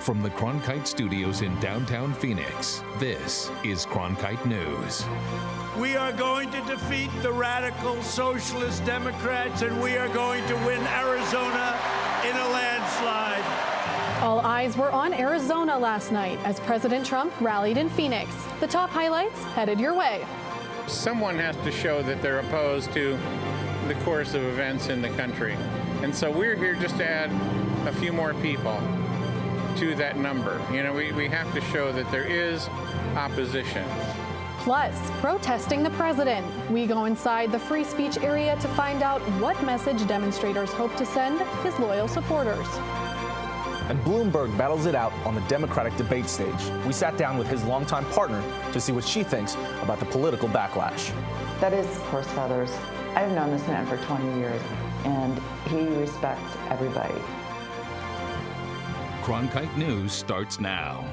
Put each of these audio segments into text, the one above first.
From the Cronkite studios in downtown Phoenix, this is Cronkite News. We are going to defeat the radical socialist Democrats, and we are going to win Arizona in a landslide. All eyes were on Arizona last night as President Trump rallied in Phoenix. The top highlights headed your way. Someone has to show that they're opposed to the course of events in the country. And so we're here just to add a few more people to that number. You know, we have to show that there is opposition. Plus, protesting the president. We go inside the free speech area to find out what message demonstrators hope to send his loyal supporters. And Bloomberg battles it out on the Democratic debate stage. We sat down with his longtime partner to see what she thinks about the political backlash. That is horse feathers. I've known this man for 20 years, and he respects everybody. Cronkite News starts now.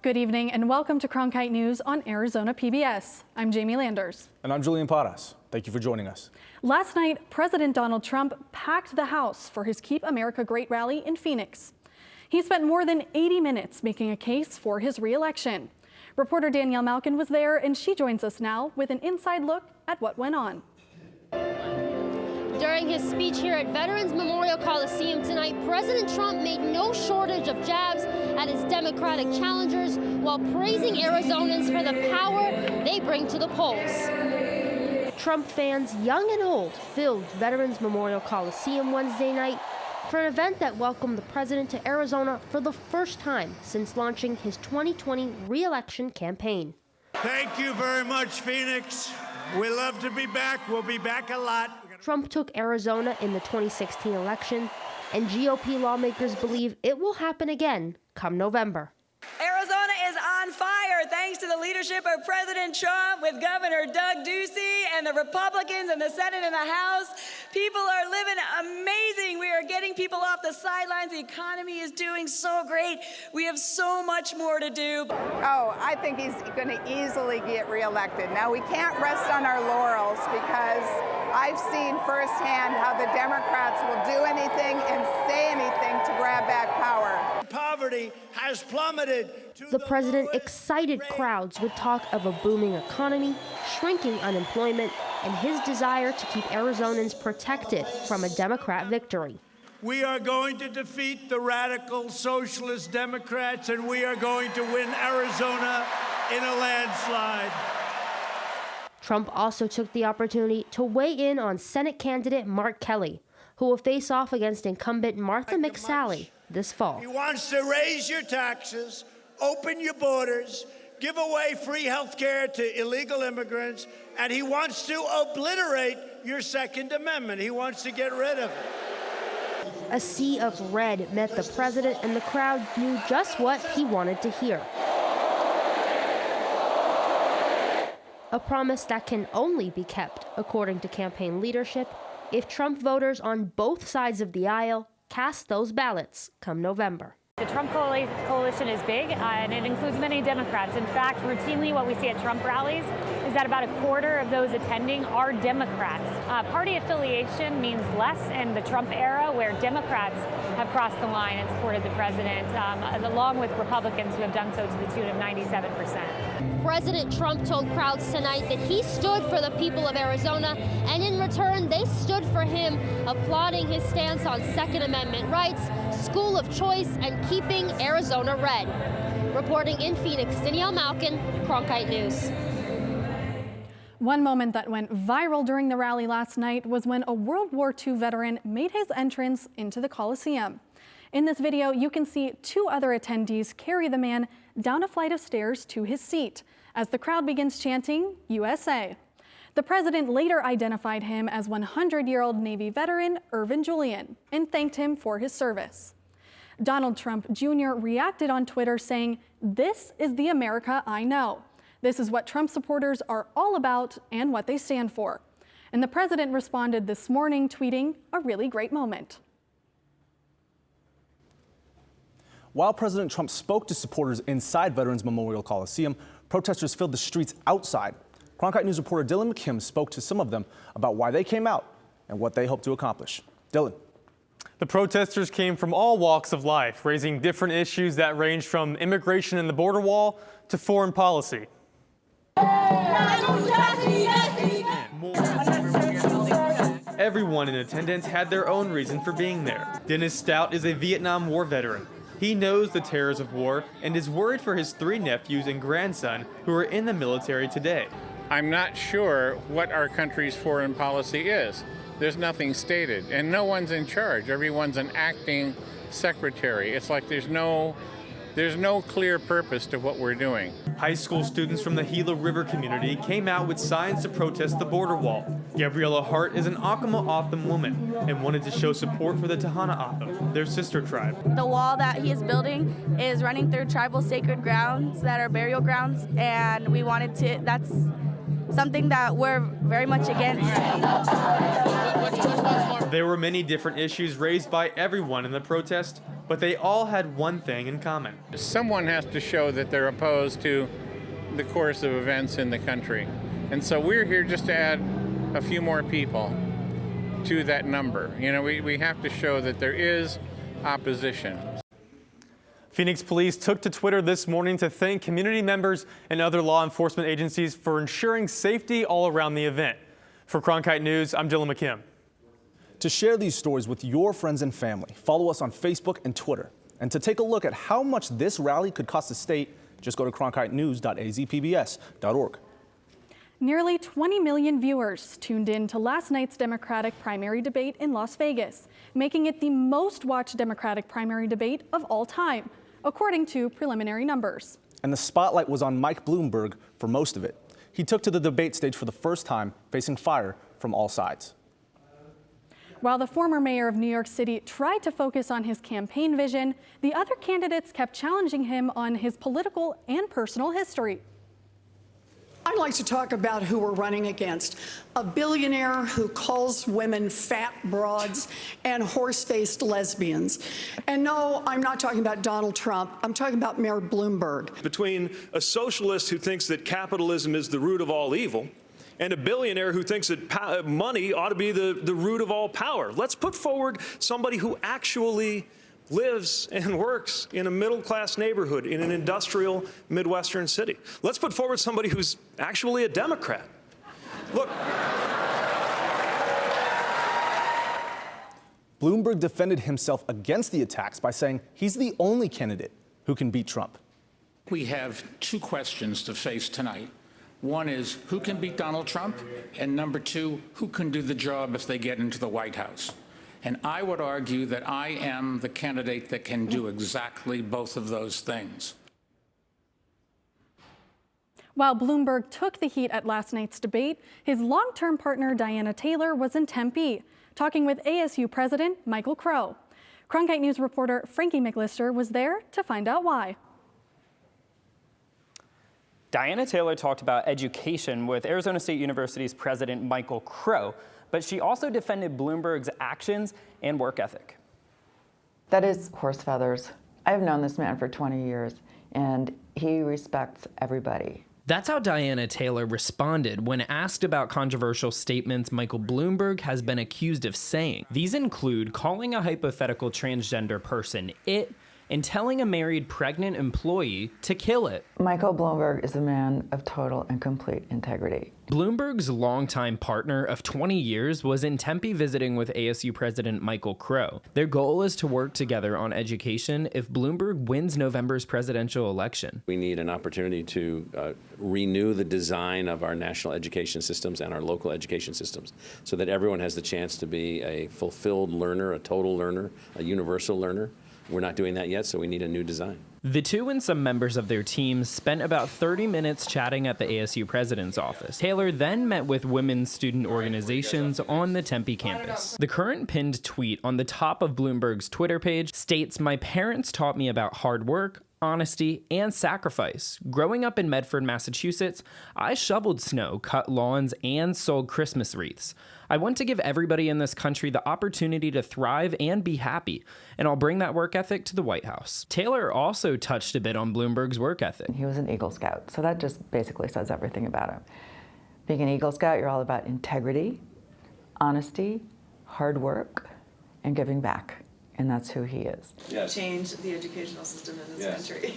Good evening and welcome to Cronkite News on Arizona PBS. I'm Jamie Landers. And I'm Julian Paras. Thank you for joining us. Last night, President Donald Trump packed the House for his Keep America Great rally in Phoenix. He spent more than 80 minutes making a case for his re-election. Reporter Danielle Malkin was there, and she joins us now with an inside look at what went on. During his speech here at Veterans Memorial Coliseum tonight, President Trump made no shortage of jabs at his Democratic challengers while praising Arizonans for the power they bring to the polls. Trump fans, young and old, filled Veterans Memorial Coliseum Wednesday night for an event that welcomed the president to Arizona for the first time since launching his 2020 re-election campaign. Thank you very much, Phoenix. We love to be back. We'll be back a lot. Trump took Arizona in the 2016 election, and GOP lawmakers believe it will happen again come November. Arizona is on fire thanks to the leadership of President Trump with Governor Doug Ducey and the Republicans in the Senate and the House. People are living amazing. We are getting people off the sidelines. The economy is doing so great. We have so much more to do. Oh, I think he's going to easily get reelected. Now, we can't rest on our laurels because I've seen firsthand how the Democrats will do anything and say anything to grab back power. Poverty has plummeted. The president excited crowds with talk of a booming economy, shrinking unemployment, and his desire to keep Arizonans protected from a Democrat victory. We are going to defeat the radical socialist Democrats, and we are going to win Arizona in a landslide. Trump also took the opportunity to weigh in on Senate candidate Mark Kelly, who will face off against incumbent Martha McSally this fall. He wants to raise your taxes, open your borders, give away free health care to illegal immigrants, and he wants to obliterate your Second Amendment. He wants to get rid of it. A sea of red met the president, and the crowd knew just what he wanted to hear. A promise that can only be kept, according to campaign leadership, if Trump voters on both sides of the aisle cast those ballots come November. The Trump coalition is big, and it includes many Democrats. In fact, routinely what we see at Trump rallies is that about a quarter of those attending are Democrats. Party affiliation means less in the Trump era, where Democrats have crossed the line and supported the president, along with Republicans who have done so to the tune of 97%. President Trump told crowds tonight that he stood for the people of Arizona, and in return, they stood for him, applauding his stance on Second Amendment rights, school of choice, and keeping Arizona red. Reporting in Phoenix, Danielle Malkin, Cronkite News. One moment that went viral during the rally last night was when a World War II veteran made his entrance into the Coliseum. In this video, you can see two other attendees carry the man down a flight of stairs to his seat as the crowd begins chanting, USA. The president later identified him as 100-year-old Navy veteran Irvin Julian and thanked him for his service. Donald Trump Jr. reacted on Twitter saying, "This is the America I know. This is what Trump supporters are all about and what they stand for." And the president responded this morning, tweeting, "A really great moment." While President Trump spoke to supporters inside Veterans Memorial Coliseum, protesters filled the streets outside. Cronkite News reporter Dylan McKim spoke to some of them about why they came out and what they hope to accomplish. Dylan. The protesters came from all walks of life, raising different issues that range from immigration and the border wall to foreign policy. Everyone in attendance had their own reason for being there. Dennis Stout is a Vietnam War veteran. He knows the terrors of war and is worried for his 3 nephews and grandson who are in the military today. I'm not sure what our country's foreign policy is. There's nothing stated, and no one's in charge. Everyone's an acting secretary. It's like there's no clear purpose to what we're doing. High school students from the Gila River community came out with signs to protest the border wall. Gabriella Hart is an Acoma Otham woman and wanted to show support for the Tohono O'odham, their sister tribe. The wall that he is building is running through tribal sacred grounds that are burial grounds, and we wanted to, that's something that we're very much against. There were many different issues raised by everyone in the protest, but they all had one thing in common. Someone has to show that they're opposed to the course of events in the country. And so we're here just to add a few more people to that number. You know, we have to show that there is opposition. Phoenix police took to Twitter this morning to thank community members and other law enforcement agencies for ensuring safety all around the event. For Cronkite News, I'm Dylan McKim. To share these stories with your friends and family, follow us on Facebook and Twitter. And to take a look at how much this rally could cost the state, just go to cronkitenews.azpbs.org. Nearly 20 million viewers tuned in to last night's Democratic primary debate in Las Vegas, making it the most watched Democratic primary debate of all time, according to preliminary numbers. And the spotlight was on Mike Bloomberg for most of it. He took to the debate stage for the first time, facing fire from all sides. While the former mayor of New York City tried to focus on his campaign vision, the other candidates kept challenging him on his political and personal history. I'd like to talk about who we're running against. A billionaire who calls women fat broads and horse-faced lesbians. And no, I'm not talking about Donald Trump. I'm talking about Mayor Bloomberg. Between a socialist who thinks that capitalism is the root of all evil and a billionaire who thinks that money ought to be the root of all power. Let's put forward somebody who actually lives and works in a middle-class neighborhood in an industrial Midwestern city. Let's put forward somebody who's actually a Democrat. Look. Bloomberg defended himself against the attacks by saying he's the only candidate who can beat Trump. We have 2 questions to face tonight. One is, who can beat Donald Trump? And number 2, who can do the job if they get into the White House? And I would argue that I am the candidate that can do exactly both of those things. While Bloomberg took the heat at last night's debate, his long-term partner Diana Taylor was in Tempe, talking with ASU President Michael Crow. Cronkite News reporter Frankie McLister was there to find out why. Diana Taylor talked about education with Arizona State University's President Michael Crow, but she also defended Bloomberg's actions and work ethic. That is horse feathers. I've known this man for 20 years, and he respects everybody. That's how Diana Taylor responded when asked about controversial statements Michael Bloomberg has been accused of saying. These include calling a hypothetical transgender person it, and telling a married pregnant employee to kill it. Michael Bloomberg is a man of total and complete integrity. Bloomberg's longtime partner of 20 years was in Tempe visiting with ASU President Michael Crow. Their goal is to work together on education if Bloomberg wins November's presidential election. We need an opportunity to renew the design of our national education systems and our local education systems so that everyone has the chance to be a fulfilled learner, a total learner, a universal learner. We're not doing that yet, so we need a new design. The two and some members of their team spent about 30 minutes chatting at the ASU president's office. Taylor then met with women's student organizations on the Tempe campus. The current pinned tweet on the top of Bloomberg's Twitter page states, "My parents taught me about hard work, honesty, and sacrifice. Growing up in Medford, Massachusetts, I shoveled snow, cut lawns, and sold Christmas wreaths. I want to give everybody in this country the opportunity to thrive and be happy, and I'll bring that work ethic to the White House." Taylor also touched a bit on Bloomberg's work ethic. He was an Eagle Scout, so that just basically says everything about him. Being an Eagle Scout, you're all about integrity, honesty, hard work, and giving back. and that's who he is. Change the educational system in this country.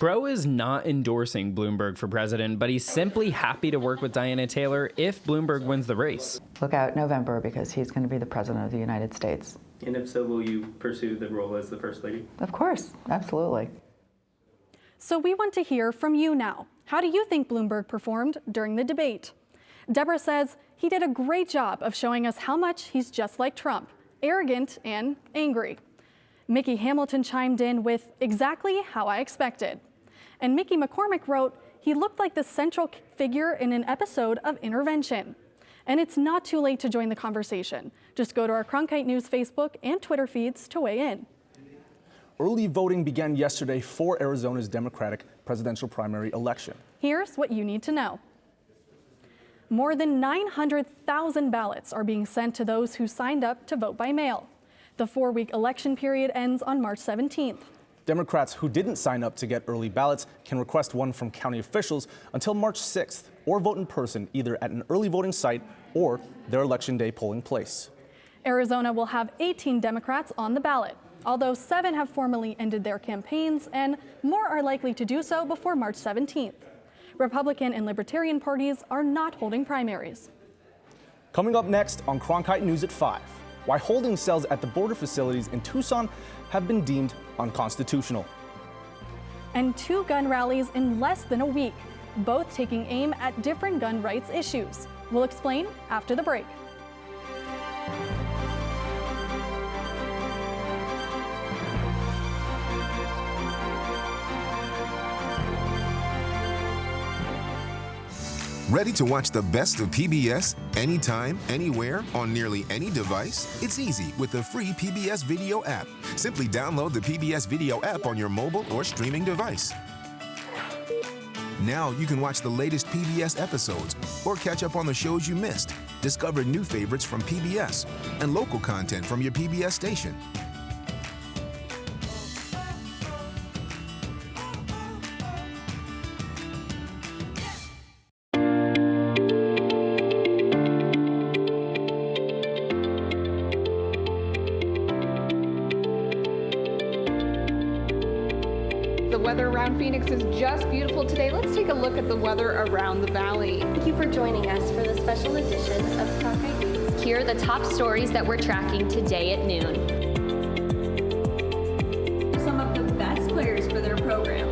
Crow is not endorsing Bloomberg for president, but he's simply happy to work with Diana Taylor if Bloomberg wins the race. Look out November, because he's going to be the president of the United States. And if so, will you pursue the role as the First Lady? Of course, absolutely. So we want to hear from you now. How do you think Bloomberg performed during the debate? Deborah says he did a great job of showing us how much he's just like Trump, arrogant and angry. Mickey Hamilton chimed in with exactly how I expected. And Mickey McCormick wrote, he looked like the central figure in an episode of Intervention. And it's not too late to join the conversation. Just go to our Cronkite News Facebook and Twitter feeds to weigh in. Early voting began yesterday for Arizona's Democratic presidential primary election. Here's what you need to know. More than 900,000 ballots are being sent to those who signed up to vote by mail. The 4-week election period ends on March 17th. Democrats who didn't sign up to get early ballots can request one from county officials until March 6th, or vote in person either at an early voting site or their Election Day polling place. Arizona will have 18 Democrats on the ballot, although 7 have formally ended their campaigns and more are likely to do so before March 17th. Republican and Libertarian parties are not holding primaries. Coming up next on Cronkite News at 5, why holding cells at the border facilities in Tucson have been deemed unconstitutional. And 2 gun rallies in less than a week, both taking aim at different gun rights issues. We'll explain after the break. Ready to watch the best of PBS anytime, anywhere, on nearly any device? It's easy with the free PBS Video app. Simply download the PBS Video app on your mobile or streaming device. Now you can watch the latest PBS episodes or catch up on the shows you missed. Discover new favorites from PBS and local content from your PBS station. The weather around Phoenix is just beautiful today. Let's take a look at the weather around the valley. Thank you for joining us for the special edition of Cronkite News. Here are the top stories that we're tracking today at noon. Some of the best players for their program.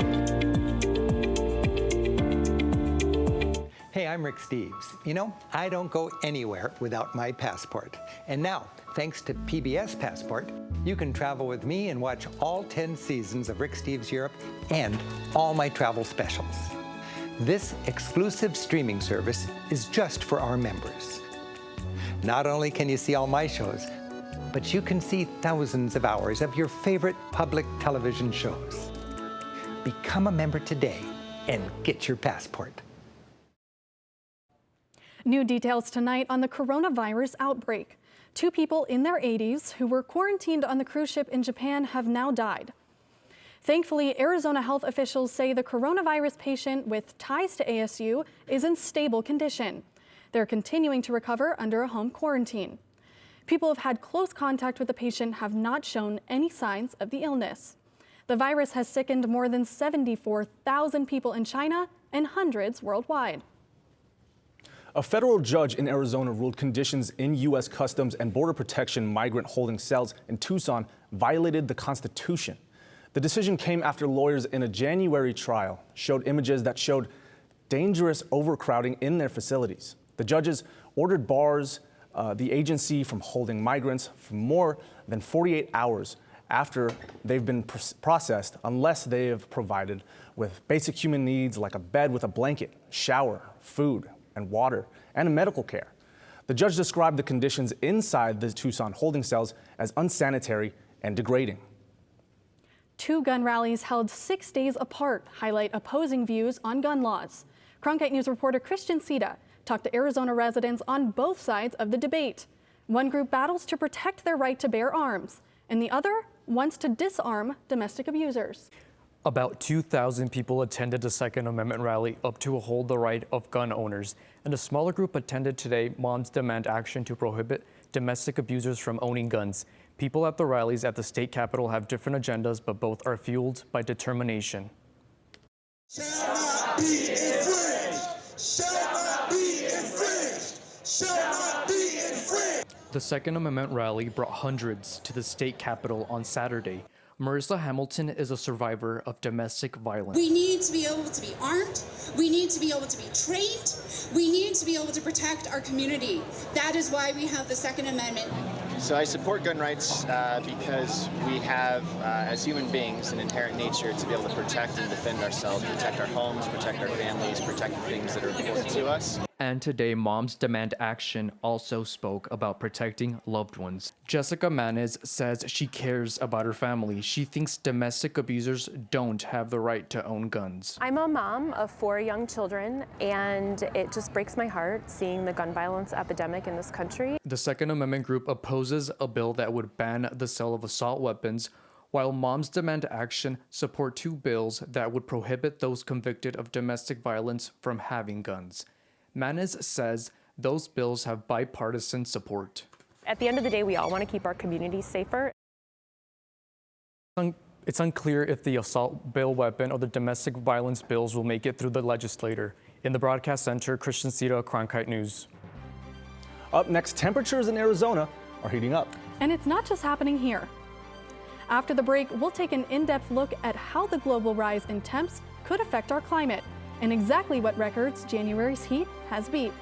Hey, I'm Rick Steves. You know, I don't go anywhere without my passport. And now, thanks to PBS Passport, you can travel with me and watch all 10 seasons of Rick Steves Europe and all my travel specials. This exclusive streaming service is just for our members. Not only can you see all my shows, but you can see thousands of hours of your favorite public television shows. Become a member today and get your passport. New details tonight on the coronavirus outbreak. 2 people in their 80s who were quarantined on the cruise ship in Japan have now died. Thankfully, Arizona health officials say the coronavirus patient with ties to ASU is in stable condition. They're continuing to recover under a home quarantine. People who have had close contact with the patient have not shown any signs of the illness. The virus has sickened more than 74,000 people in China and hundreds worldwide. A federal judge in Arizona ruled conditions in U.S. Customs and Border Protection migrant holding cells in Tucson violated the Constitution. The decision came after lawyers in a January trial showed images that showed dangerous overcrowding in their facilities. The judges ordered bars the agency from holding migrants for more than 48 hours after they've been processed unless they have provided with basic human needs like a bed with a blanket, shower, food, and water, and medical care. The judge described the conditions inside the Tucson holding cells as unsanitary and degrading. 2 gun rallies held 6 days apart highlight opposing views on gun laws. Cronkite News reporter Christian Sita talked to Arizona residents on both sides of the debate. One group battles to protect their right to bear arms, and the other wants to disarm domestic abusers. About 2,000 people attended the Second Amendment rally up to uphold the right of gun owners, and a smaller group attended today. Moms demand action to prohibit domestic abusers from owning guns. People at the rallies at the state capitol have different agendas, but both are fueled by determination. Shall not be infringed! Shall not be infringed! Shall not be infringed! The Second Amendment rally brought hundreds to the state capitol on Saturday. Marissa Hamilton is a survivor of domestic violence. We need to be able to be armed. We need to be able to be trained. We need to be able to protect our community. That is why we have the Second Amendment. So I support gun rights because we have, as human beings, an inherent nature to be able to protect and defend ourselves, protect our homes, protect our families, protect the things that are important to us. And today, Moms Demand Action also spoke about protecting loved ones. Jessica Manes says she cares about her family. She thinks domestic abusers don't have the right to own guns. I'm a mom of 4 young children, and it just breaks my heart seeing the gun violence epidemic in this country. The Second Amendment group opposes a bill that would ban the sale of assault weapons, while Moms Demand Action support 2 bills that would prohibit those convicted of domestic violence from having guns. Manes says those bills have bipartisan support. At the end of the day, we all want to keep our communities safer. It's unclear if the assault bill weapon or the domestic violence bills will make it through the legislature. In the broadcast center, Christian Sita, Cronkite News. Up next, temperatures in Arizona are heating up. And it's not just happening here. After the break, we'll take an in-depth look at how the global rise in temps could affect our climate and exactly what records January's heat has beat.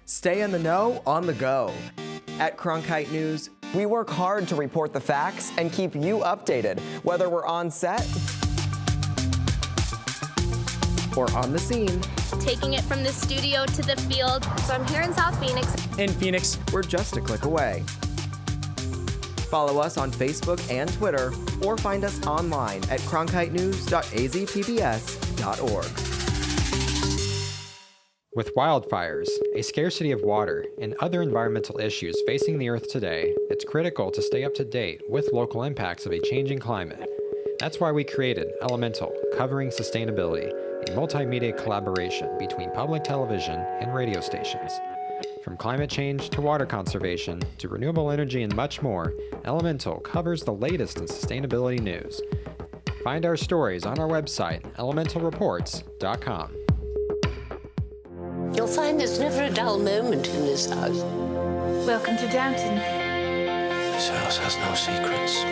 Stay in the know on the go. At Cronkite News, we work hard to report the facts and keep you updated, whether we're on set or on the scene. Taking it from the studio to the field. So I'm here in South Phoenix. In Phoenix, we're just a click away. Follow us on Facebook and Twitter, or find us online at cronkitenews.azpbs.org. With wildfires, a scarcity of water, and other environmental issues facing the Earth today, it's critical to stay up to date with local impacts of a changing climate. That's why we created Elemental, covering sustainability, a multimedia collaboration between public television and radio stations. From climate change to water conservation to renewable energy and much more, Elemental covers the latest in sustainability news. Find our stories on our website, elementalreports.com. You'll find there's never a dull moment in this house. Welcome to Downton. This house has no secrets.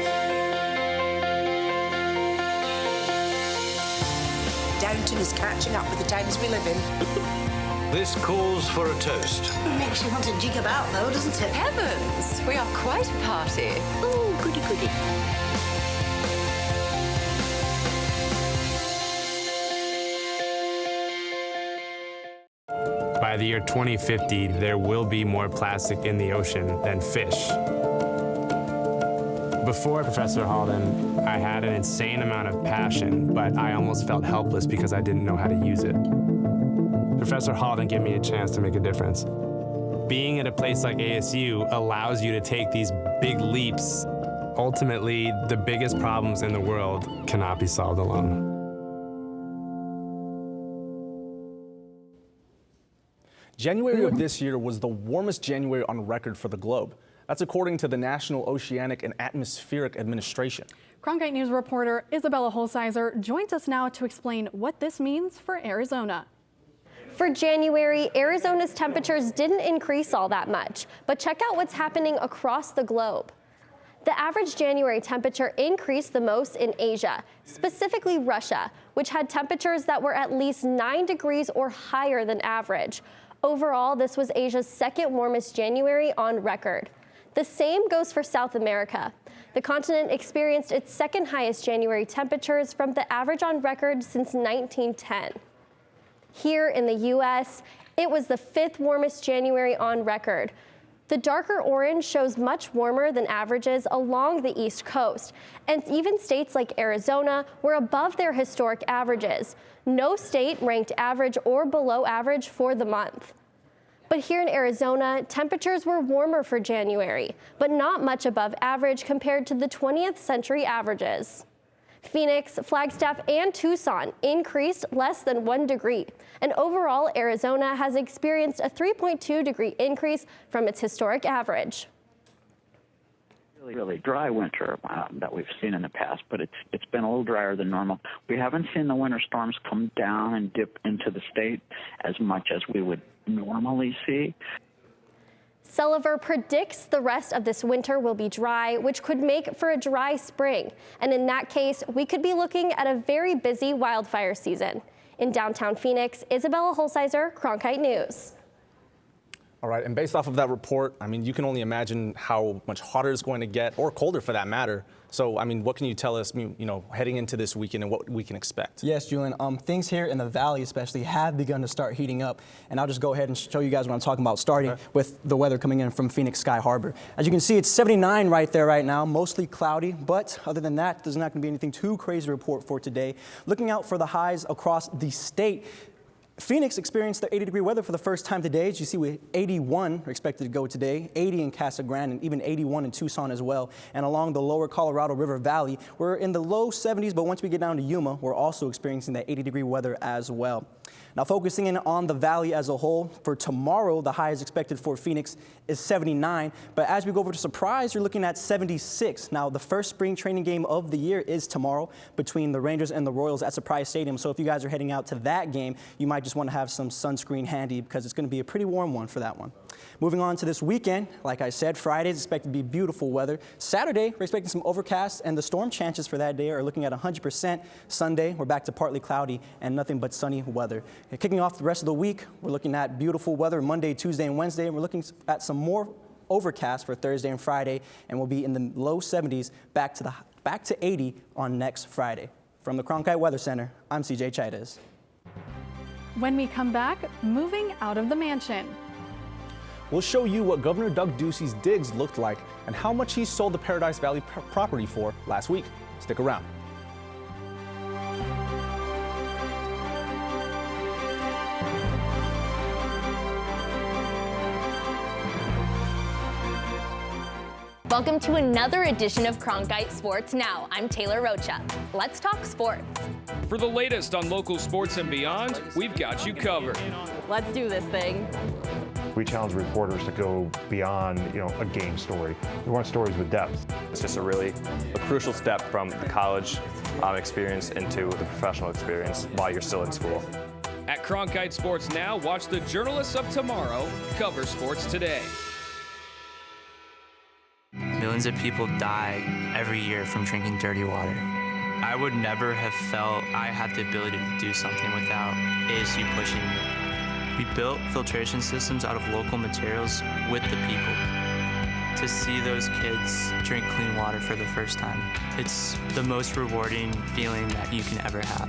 Downton is catching up with the times we live in. This calls for a toast. It makes you want to jig about, though, doesn't it? Heavens, we are quite a party. Oh, goody goody. By the year 2050, there will be more plastic in the ocean than fish. Before Professor Halden, I had an insane amount of passion, but I almost felt helpless because I didn't know how to use it. Professor Halden gave me a chance to make a difference. Being at a place like ASU allows you to take these big leaps. Ultimately, the biggest problems in the world cannot be solved alone. January of this year was the warmest January on record for the globe. That's according to the National Oceanic and Atmospheric Administration. Cronkite News reporter Isabella Holsizer joins us now to explain what this means for Arizona. For January, Arizona's temperatures didn't increase all that much, but check out what's happening across the globe. The average January temperature increased the most in Asia, specifically Russia, which had temperatures that were at least 9 degrees or higher than average. Overall, this was Asia's second warmest January on record. The same goes for South America. The continent experienced its second highest January temperatures from the average on record since 1910. Here in the U.S., it was the 5th warmest January on record. The darker orange shows much warmer than averages along the East Coast, and even states like Arizona were above their historic averages. No state ranked average or below average for the month. But here in Arizona, temperatures were warmer for January, but not much above average compared to the 20th century averages. Phoenix, Flagstaff, and Tucson increased less than 1 degree. And overall, Arizona has experienced a 3.2 degree increase from its historic average. Really dry winter that we've seen in the past, but it's been a little drier than normal. We haven't seen the winter storms come down and dip into the state as much as we would normally see. Sullivan predicts the rest of this winter will be dry, which could make for a dry spring. And in that case, we could be looking at a very busy wildfire season. In downtown Phoenix, Isabella Holsizer, Cronkite News. All right, and based off of that report, I mean, you can only imagine how much hotter it's going to get, or colder for that matter. So, I mean, what can you tell us, you know, heading into this weekend and what we can expect? Yes, Julian, things here in the valley especially have begun to start heating up. And I'll just go ahead and show you guys what I'm talking about, starting with the weather coming in from Phoenix Sky Harbor. As you can see, it's 79 right there right now, mostly cloudy. But other than that, there's not going to be anything too crazy to report for today. Looking out for the highs across the state. Phoenix experienced the 80-degree weather for the first time today. As you see, we 81 are expected to go today, 80 in Casa Grande, and even 81 in Tucson as well. And along the lower Colorado River Valley, we're in the low 70s, but once we get down to Yuma, we're also experiencing that 80-degree weather as well. Now, focusing in on the valley as a whole, for tomorrow, the high is expected for Phoenix is 79. But as we go over to Surprise, you're looking at 76. Now, the first spring training game of the year is tomorrow between the Rangers and the Royals at Surprise Stadium. So if you guys are heading out to that game, you might just want to have some sunscreen handy because it's going to be a pretty warm one for that one. Moving on to this weekend, like I said, Friday is expected to be beautiful weather. Saturday, we're expecting some overcast, and the storm chances for that day are looking at 100%. Sunday, we're back to partly cloudy and nothing but sunny weather. And kicking off the rest of the week, we're looking at beautiful weather Monday, Tuesday, and Wednesday, and we're looking at some more overcast for Thursday and Friday, and we'll be in the low 70s back to 80 on next Friday. From the Cronkite Weather Center, I'm CJ Chaidez. When we come back, moving out of the mansion. We'll show you what Governor Doug Ducey's digs looked like and how much he sold the Paradise Valley property for last week. Stick around. Welcome to another edition of Cronkite Sports Now. I'm Taylor Rocha. Let's talk sports. For the latest on local sports and beyond, we've got you covered. Let's do this thing. We challenge reporters to go beyond, a game story. We want stories with depth. It's just a crucial step from the college experience into the professional experience while you're still in school. At Cronkite Sports Now, watch the journalists of tomorrow cover sports today. Millions of people die every year from drinking dirty water. I would never have felt I had the ability to do something without ASU pushing me. We built filtration systems out of local materials with the people. To see those kids drink clean water for the first time, it's the most rewarding feeling that you can ever have.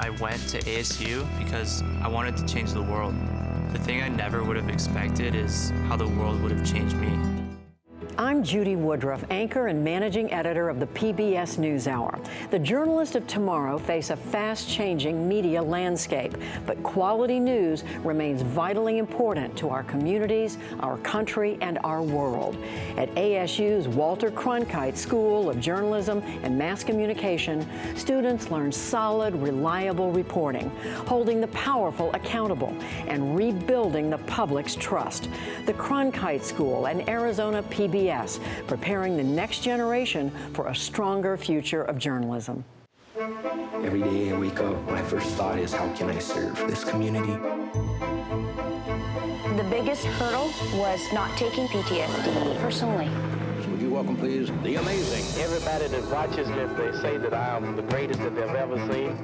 I went to ASU because I wanted to change the world. The thing I never would have expected is how the world would have changed me. I'm Judy Woodruff, anchor and managing editor of the PBS NewsHour. The journalists of tomorrow face a fast-changing media landscape, but quality news remains vitally important to our communities, our country, and our world. At ASU's Walter Cronkite School of Journalism and Mass Communication, students learn solid, reliable reporting, holding the powerful accountable, and rebuilding the public's trust. The Cronkite School and Arizona PBS, preparing the next generation for a stronger future of journalism. Every day I wake up, my first thought is, how can I serve this community? The biggest hurdle was not taking PTSD personally. Would you welcome, please, the amazing. Everybody that watches this, they say that I am the greatest that they've ever seen.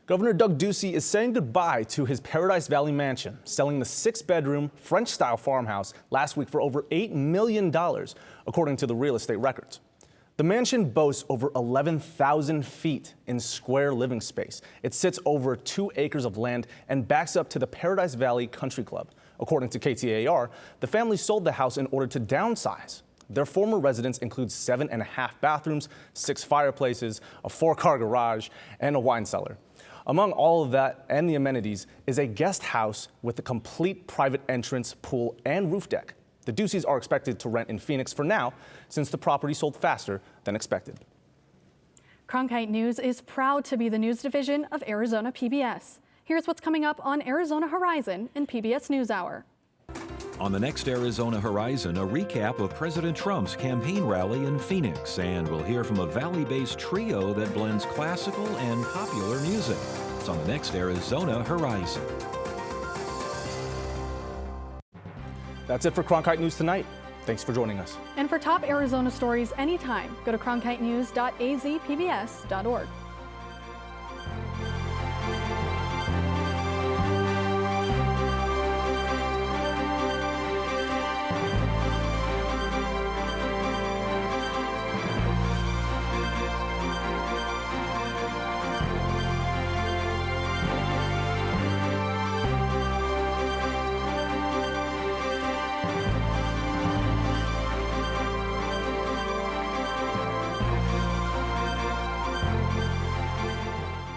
Governor Doug Ducey is saying goodbye to his Paradise Valley mansion, selling the 6-bedroom French-style farmhouse last week for over $8 million, according to the real estate records. The mansion boasts over 11,000 feet in square living space. It sits over 2 acres of land and backs up to the Paradise Valley Country Club. According to KTAR, the family sold the house in order to downsize. Their former residence includes 7.5 bathrooms, 6 fireplaces, a 4-car garage, and a wine cellar. Among all of that and the amenities is a guest house with a complete private entrance, pool, and roof deck. The Duceys are expected to rent in Phoenix for now, since the property sold faster than expected. Cronkite News is proud to be the news division of Arizona PBS. Here's what's coming up on Arizona Horizon and PBS NewsHour. On the next Arizona Horizon, a recap of President Trump's campaign rally in Phoenix, and we'll hear from a Valley-based trio that blends classical and popular music. It's on the next Arizona Horizon. That's it for Cronkite News tonight. Thanks for joining us. And for top Arizona stories anytime, go to cronkitenews.azpbs.org.